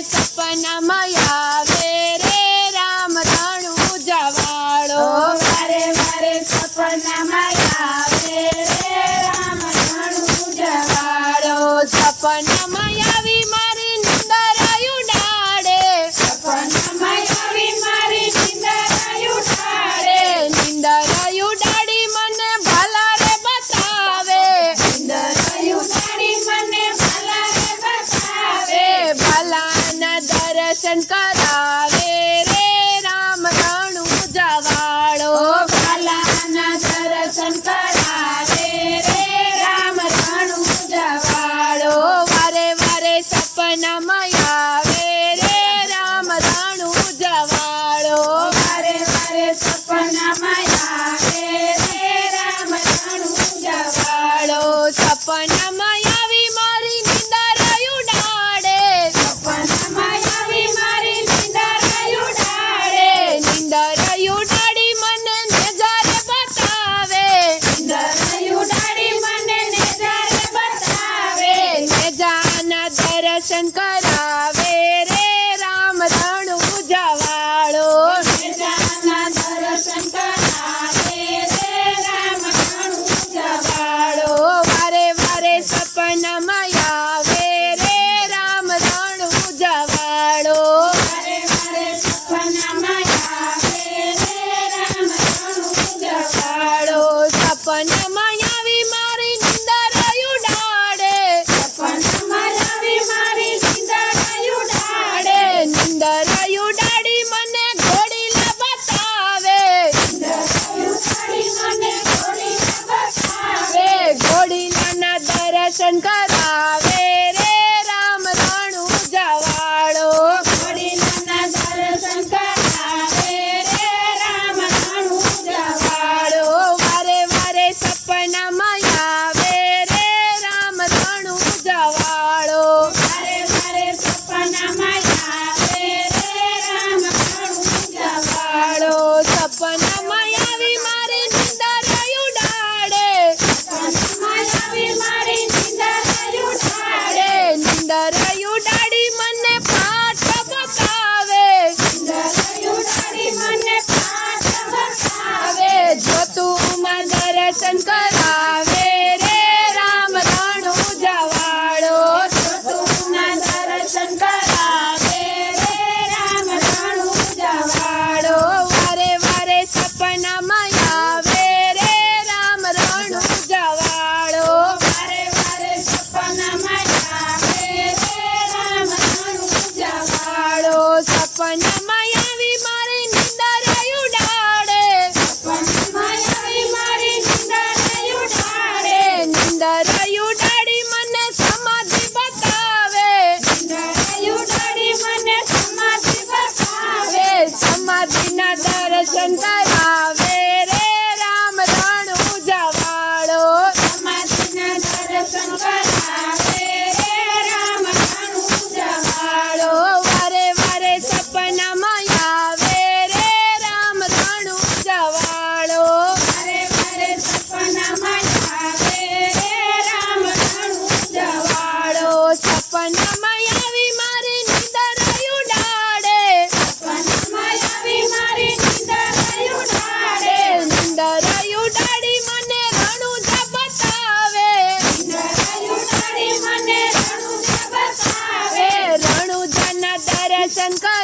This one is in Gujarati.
સપનામાં આવે રે રામ રણુજા વાળો વારે વારે સપનામાં આવે રે રામ રણુજા વાળો સપનામાં આવી મારી નિંદર ઉડાડે સપનામાં આવી મારી નિંદર ઉડાડે નિંદર ઉડાડી મને ભલા રે બતાવે નિંદર ઉડાડી મને ભલા રે બતાવે ભલાના દર્શન કરાવે રે રામ રણુજા વાળો ભલાના દર્શન કરાવે રે રામ રણુજા વાળો વારે વારે સપનામાં આવે રે રામ રણુજા વાળો વારે વારે સપનામાં આવે રે રામ રણુજા વાળો સપનામાં આવી મારી નિંદર ઉડાડે સપનામાં આવી મારી નિંદર ઉડાડે નિંદર ઉડાડી મને નજારે બતાવે નિંદર ઉડાડી મને નજારે બતાવે નેજાના દર્શન કરાવે રે રામ રણુજા વાળો નજાના દર્શન કરાવે રે રામ રણુજા વાળો વારે વારે સપનામાં આવે રે રામ રણુજા વાળો વારે વારે સપનામાં આવે રે રામ રણુજા વાળો સપનામાં આવી મારી નિંદર ઉડાડે સપનામાં આવી મારી નિંદર ઉડાડે નિંદર ઉડાડી મને ઘોડીલા બતાવે ઉડાડી મને ઘોડીલા બતાવે ઘોડીલાના દર્શન કરાવે રે રામ રણુજા વાળો ઘોડીલાના દર્શન કરાવે રે રામ રણુજા વાળો વારે વારે સપનામાં આવે રે રામ રણુજા વાળો વારે વારે સપનામાં આવે રે રામ રણુજા વાળો સપનામાં આવી મારી નિંદર ઉડાડે સપનામાં આવી મારી નિંદર ઉડાડે નિંદર ઉડાડી મને પાઠ બતાવે નિંદર ઉડાડી મને પાઠ બતાવે જોતુમાં દર્શન કરાવે રે રામ રણુજા વાળો તુના દર્શન કરાવે રે રામ રણુજા વાળો વારે વારે સપનામાં આવે રે રામ રણુજા વાળો વારે વારે સપનામાં આવે રે રામ રણુજા વાળો સપનામાં આવી મારી નિંદર ઉડાડે સપનામાં આવી મારી નિંદર ઉડાડે નિંદર ઉડાડી મને સમાધિ બતાવે નિંદર ઉડાડી મને સમાધિ બતાવે સમાધિના દર્શન કરાવે રે રામ રણુજા વાળો સમાધિના દર્શન કરાવે રે રામ રણુજા વાળો વારે વારે સપનામાં આવે રે રામ રણુજા વાળો વારે વારે સપનામાં આવે રે રામ રણુજા વાળો સપનામાં આવી મારી નિંદર ઉડાડે સપનામાં આવી મારી નિંદર ઉડાડે નિંદર ઉડાડી મને રણુજા બતાવે નિંદર ઉડાડી મને રણુજા બતાવે રણુજાના દર્શન કરાવે